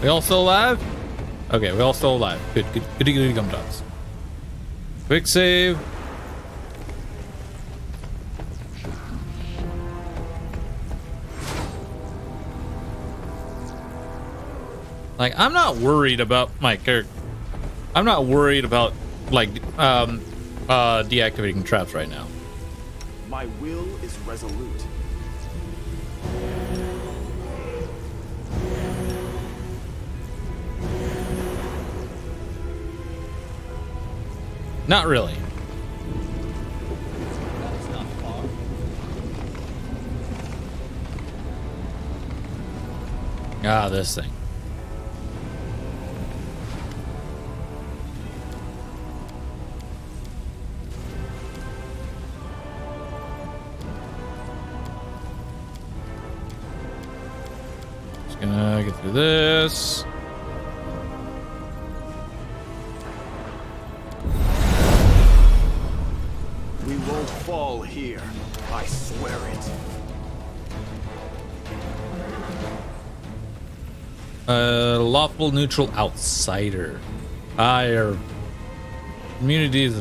We all still alive? Okay, we all still alive. Good, good, goody goody gum dogs. Quick save. Like, I'm not worried about my character. I'm not worried about, like, deactivating traps right now. My will is resolute. Not really. That's not far. Ah, this thing. Just gonna get through this. We won't fall here. I swear it. Lawful neutral outsider. Our immunity is.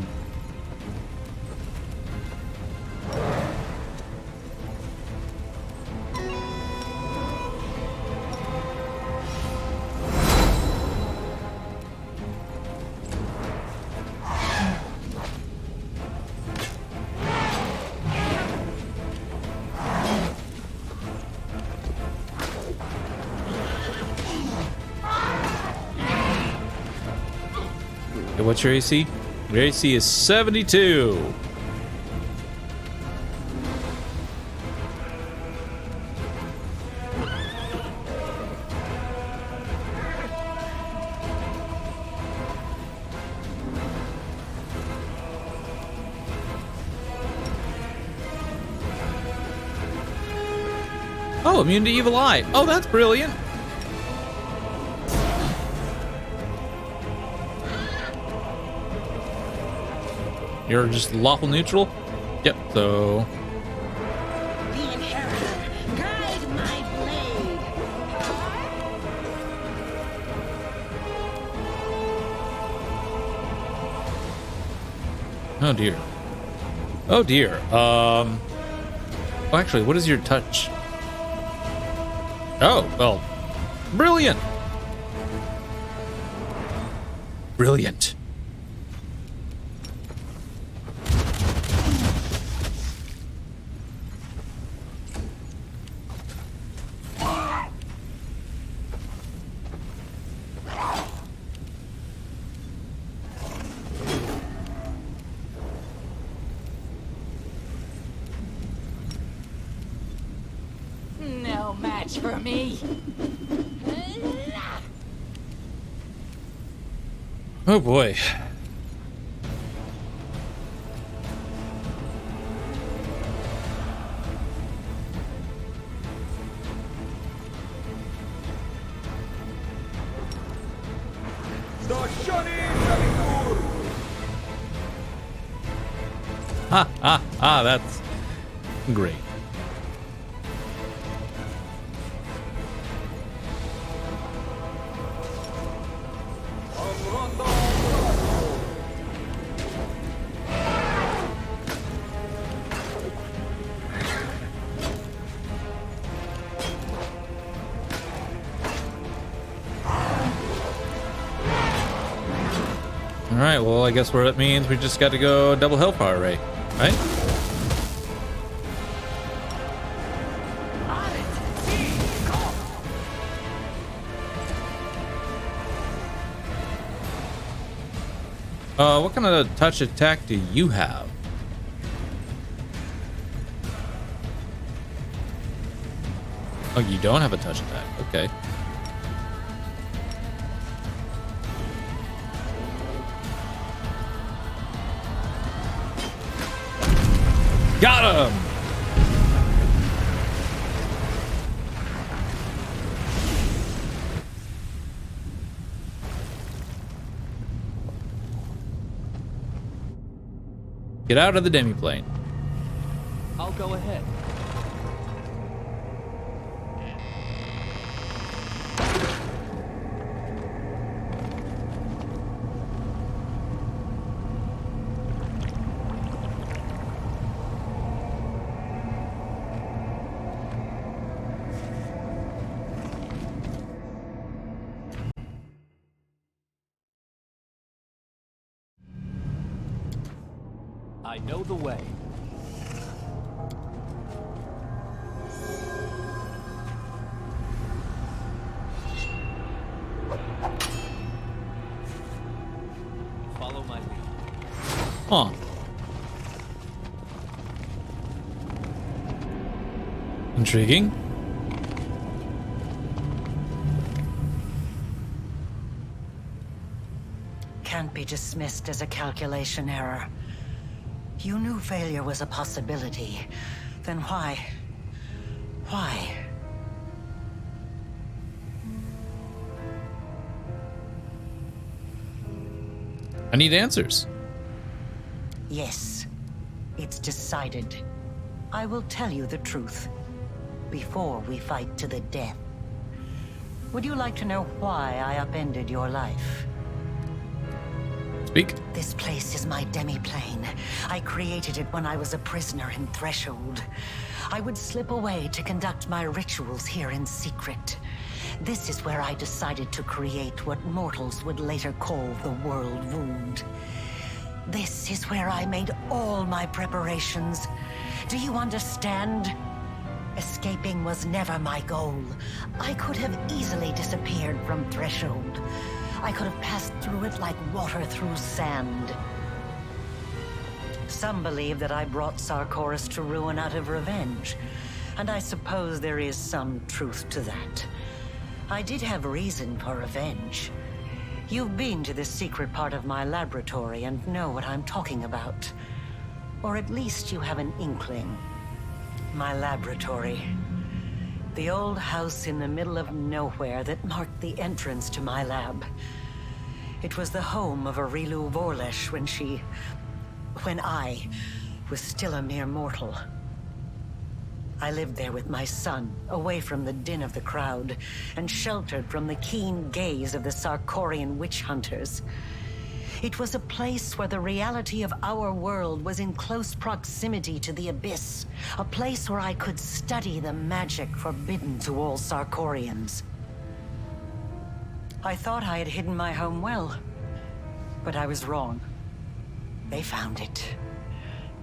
What's your AC? Your AC is 72. Oh, immune to evil eye. Oh, that's brilliant. You're just lawful neutral? Yep, so... The inheritor, guide my blade. Oh dear. Oh dear. Oh, actually, what is your touch? Oh, well, brilliant. Brilliant. No match for me. Oh boy. That's great. Alright, well, I guess what it means we just got to go double hellfire ray, right? What kind of touch attack do you have? Oh, you don't have a touch attack. Okay. Got him! Get out of the demiplane. I'll go ahead. know the way. Follow my lead. Huh. Intriguing. Can't be dismissed as a calculation error. You knew failure was a possibility. Then why? Why? I need answers. Yes, it's decided. I will tell you the truth before we fight to the death. Would you like to know why I upended your life? Speak. This place is my demi-plane. I created it when I was a prisoner in Threshold. I would slip away to conduct my rituals here in secret. This is where I decided to create what mortals would later call the World Wound. This is where I made all my preparations. Do you understand? Escaping was never my goal. I could have easily disappeared from Threshold. I could have passed through it like water through sand. Some believe that I brought Sarkoris to ruin out of revenge, and I suppose there is some truth to that. I did have reason for revenge. You've been to the secret part of my laboratory and know what I'm talking about. Or at least you have an inkling. My laboratory. The old house in the middle of nowhere that marked the entrance to my lab. It was the home of Arilu Vorlesh when I was still a mere mortal. I lived there with my son, away from the din of the crowd, and sheltered from the keen gaze of the Sarkorian witch hunters. It was a place where the reality of our world was in close proximity to the abyss. A place where I could study the magic forbidden to all Sarkorians. I thought I had hidden my home well, but I was wrong. They found it.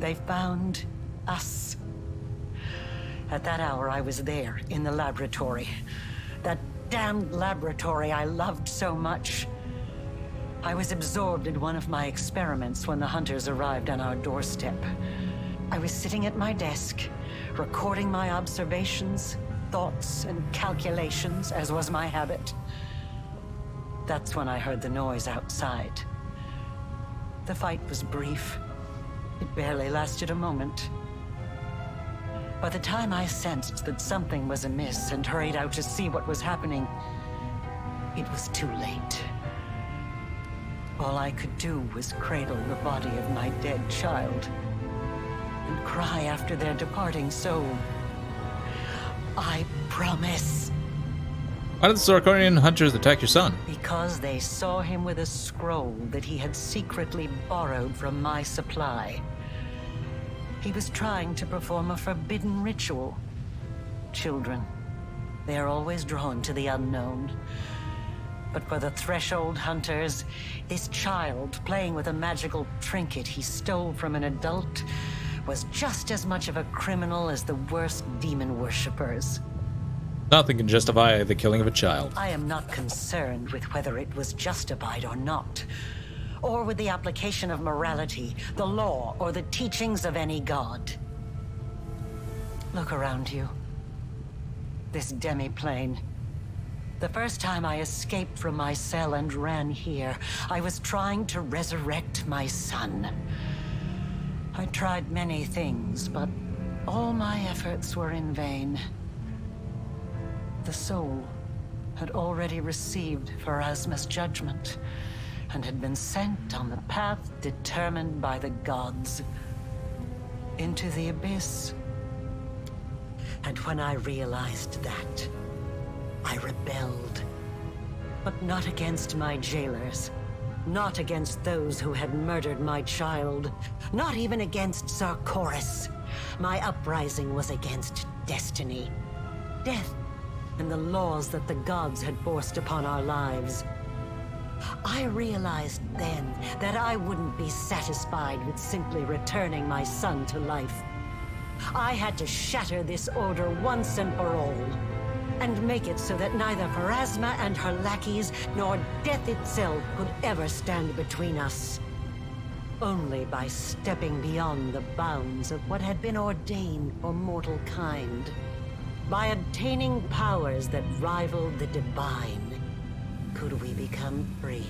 They found us. At that hour, I was there, in the laboratory. That damned laboratory I loved so much. I was absorbed in one of my experiments when the hunters arrived on our doorstep. I was sitting at my desk, recording my observations, thoughts, and calculations, as was my habit. That's when I heard the noise outside. The fight was brief. It barely lasted a moment. By the time I sensed that something was amiss and hurried out to see what was happening, it was too late. All I could do was cradle the body of my dead child and cry after their departing soul. I promise. Why did the Sarkorian hunters attack your son? Because they saw him with a scroll that he had secretly borrowed from my supply. He was trying to perform a forbidden ritual. Children, they are always drawn to the unknown. But for the Threshold hunters, this child playing with a magical trinket he stole from an adult was just as much of a criminal as the worst demon worshippers. Nothing can justify the killing of a child. I am not concerned with whether it was justified or not, or with the application of morality, the law, or the teachings of any god. Look around you. This demi-plane. The first time I escaped from my cell and ran here, I was trying to resurrect my son. I tried many things, but all my efforts were in vain. The soul had already received Pharasma's judgment and had been sent on the path determined by the gods, into the abyss. And when I realized that, I rebelled. But not against my jailers, not against those who had murdered my child, not even against Sarkoris. My uprising was against destiny, death, and the laws that the gods had forced upon our lives. I realized then that I wouldn't be satisfied with simply returning my son to life. I had to shatter this order once and for all, and make it so that neither Pharasma and her lackeys nor death itself could ever stand between us. Only by stepping beyond the bounds of what had been ordained for mortal kind, by obtaining powers that rivaled the divine, could we become free.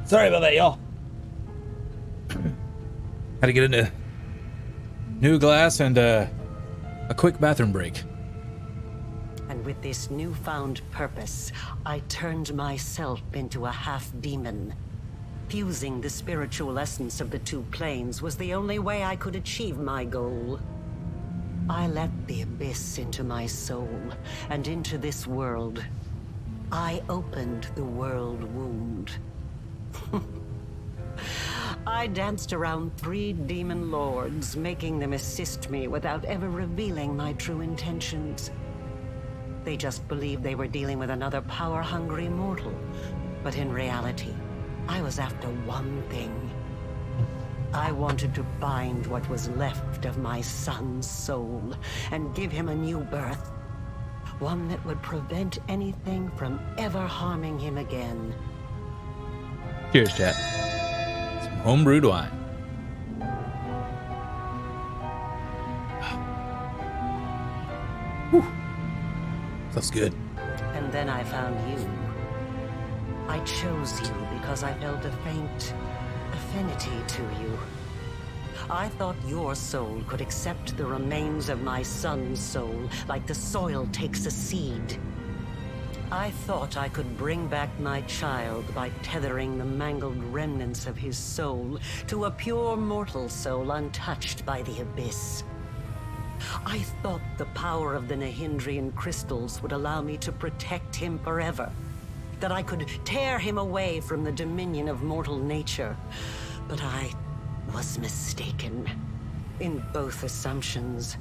Sorry about that, y'all. Had to get into new glass and a quick bathroom break. And with this newfound purpose, I turned myself into a half-demon. Fusing the spiritual essence of the two planes was the only way I could achieve my goal. I let the abyss into my soul, and into this world. I opened the world wound. I danced around 3 demon lords, making them assist me without ever revealing my true intentions. They just believed they were dealing with another power-hungry mortal. But in reality, I was after one thing. I wanted to find what was left of my son's soul and give him a new birth. One that would prevent anything from ever harming him again. Cheers, chat. Some homebrewed wine. Whew. That's good. And then I found you. I chose you because I felt a faint affinity to you. I thought your soul could accept the remains of my son's soul, like the soil takes a seed. I thought I could bring back my child by tethering the mangled remnants of his soul to a pure mortal soul untouched by the abyss. I thought the power of the Nahindrian crystals would allow me to protect him forever. That I could tear him away from the dominion of mortal nature. But I was mistaken in both assumptions.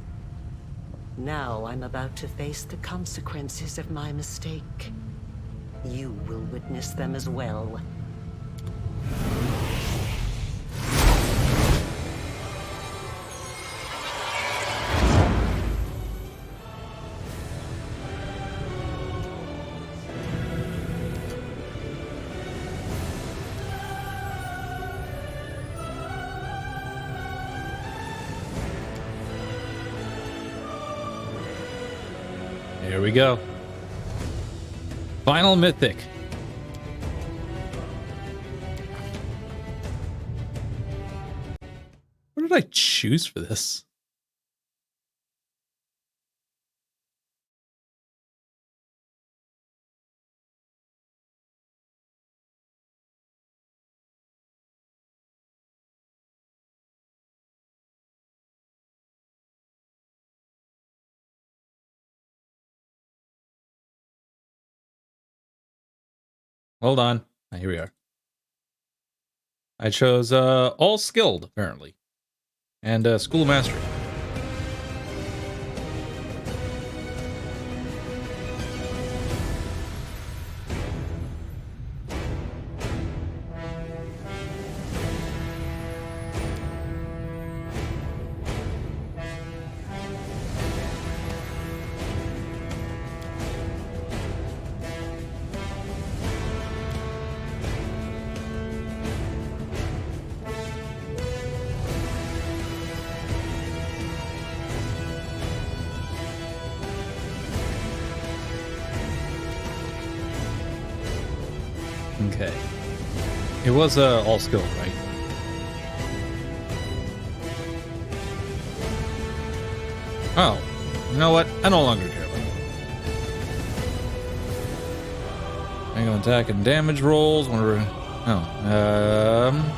Now I'm about to face the consequences of my mistake. You will witness them as well. Here we go. Final mythic. What did I choose for this? Hold on. Ah, here we are. I chose all skilled, apparently. And school of mastery. Okay. It was all skilled, right? Oh, you know what? I no longer care about it. Angle attack and damage rolls. Whenever. Oh.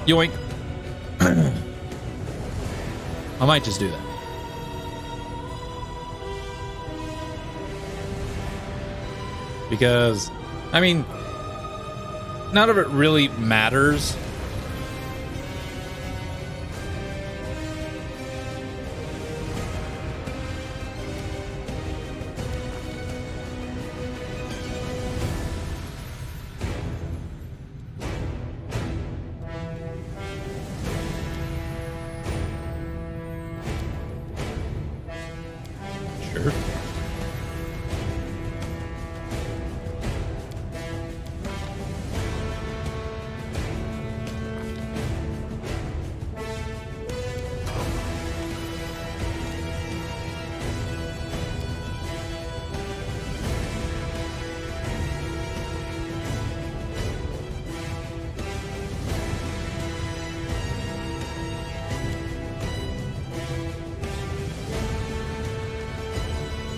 Yoink. I might just do that. Because, I mean, none of it really matters. Sure.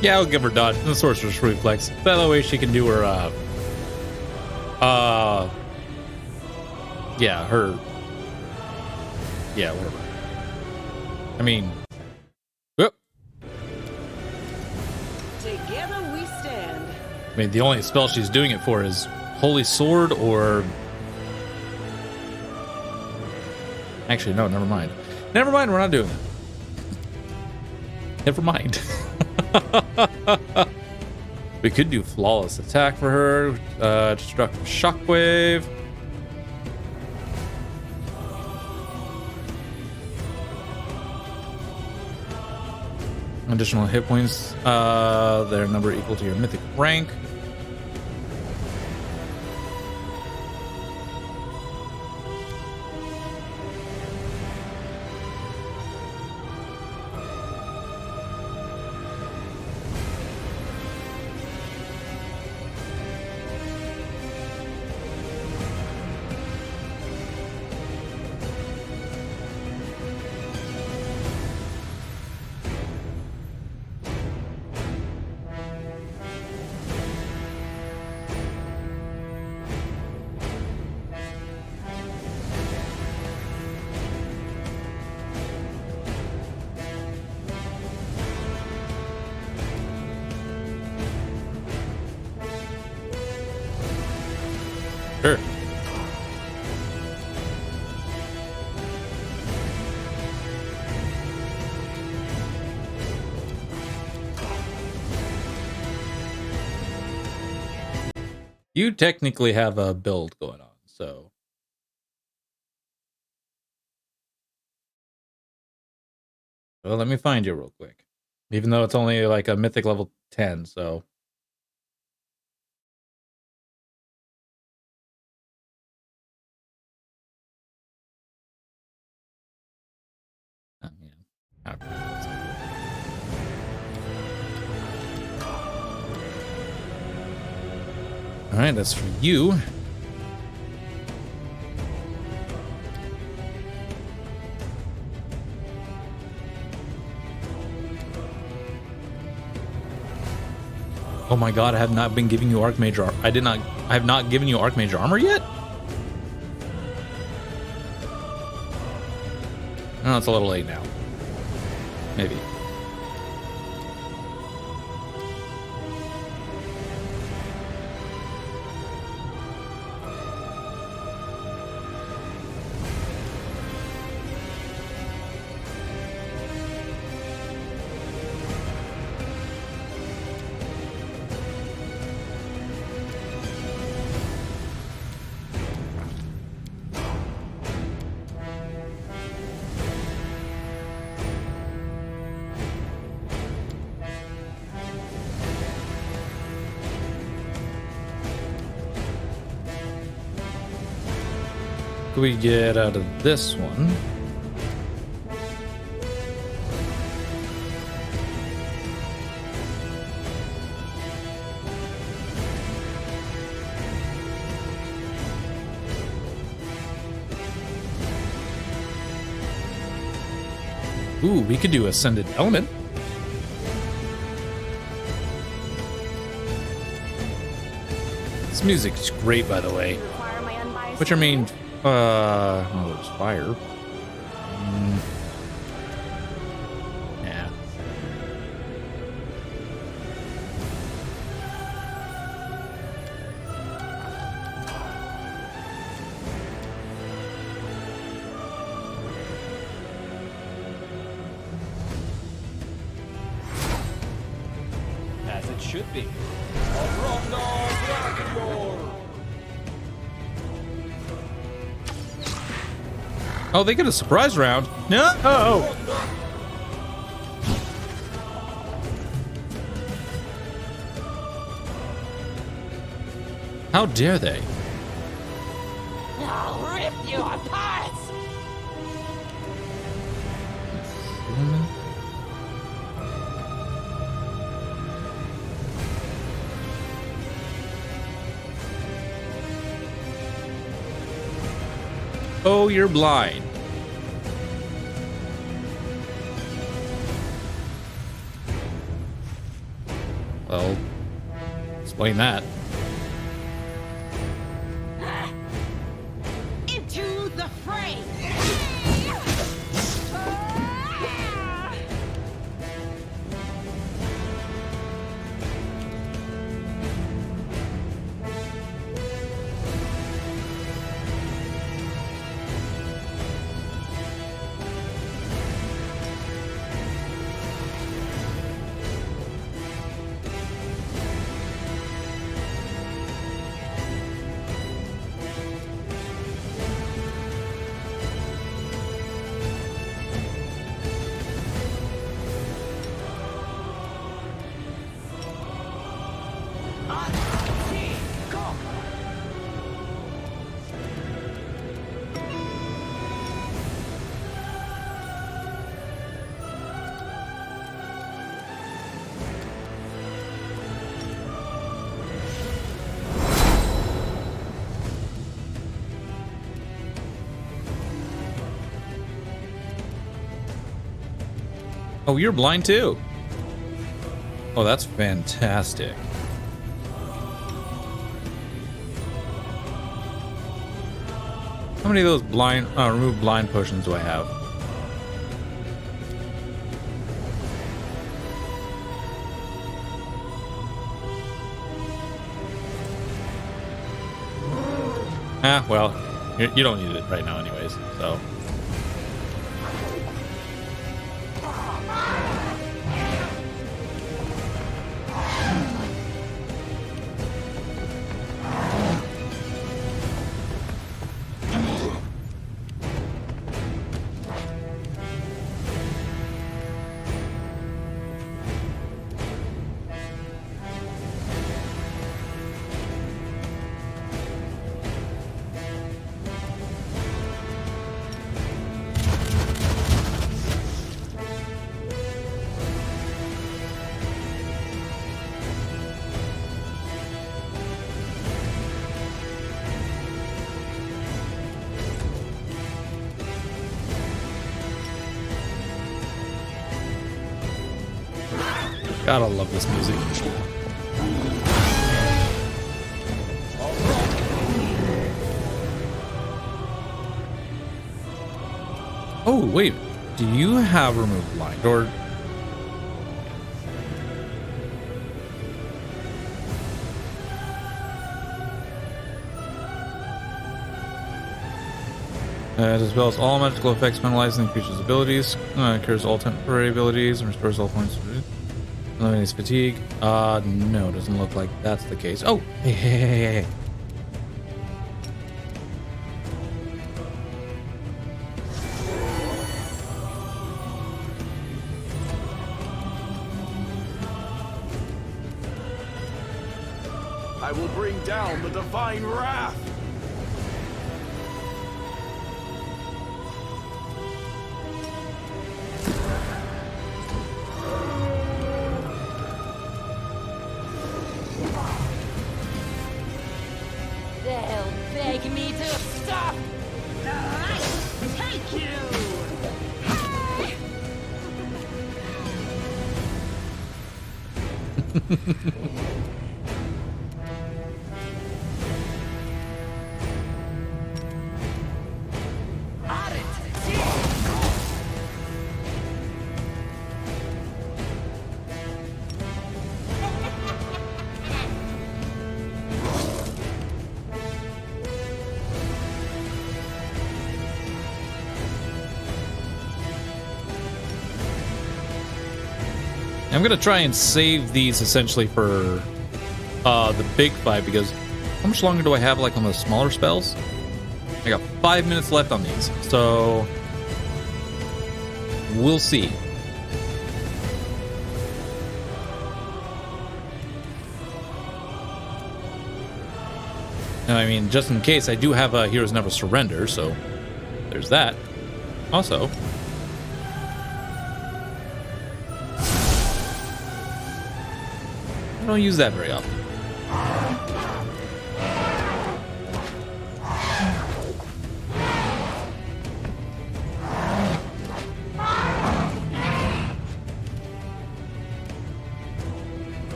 Yeah, I'll give her dodge and the sorcerer's reflex. That way she can do her, yeah, her, yeah, whatever. I mean, whoop. Together we stand. I mean, the only spell she's doing it for is Holy Sword or... Actually, no, never mind. Never mind, we're not doing that. Never mind. We could do flawless attack for her. Destructive shockwave. Additional hit points. Their number equal to your mythic rank. Sure. You technically have a build going on, so. Well, let me find you real quick. Even though it's only like a mythic level 10, so. Oh, yeah. Okay. All right, that's for you. Oh my god, I have not been giving you Archmage armor. I have not given you Archmage armor yet? No, it's a little late now. Maybe. What can we get out of this one? Ooh, we could do Ascended Element. This music's great, by the way. What's your main... oh, it's fire. Yeah. As it should be. Oh, they get a surprise round. No. Oh. How dare they? I'll rip you apart! Oh, you're blind. Well, explain that. Into the fray! Oh, you're blind too. Oh, that's fantastic. How many of those blind remove blind potions do I have? Ah, well, you don't need it right now anyways, so. Gotta love this music. Oh, wait. Do you have remove blind or... dispels all magical effects, penalizing the creature's abilities, cures all temporary abilities, and restores all points. Eliminates fatigue. No, doesn't look like that's the case. Oh, hey. I will bring down the divine wrath. They'll beg me to stop. I take you. I'm gonna try and save these essentially for the big fight, because how much longer do I have like on the smaller spells? I got 5 minutes left on these, so we'll see. And I mean, just in case, I do have a Heroes Never Surrender, so there's that. Also, I don't use that very often.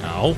Ow.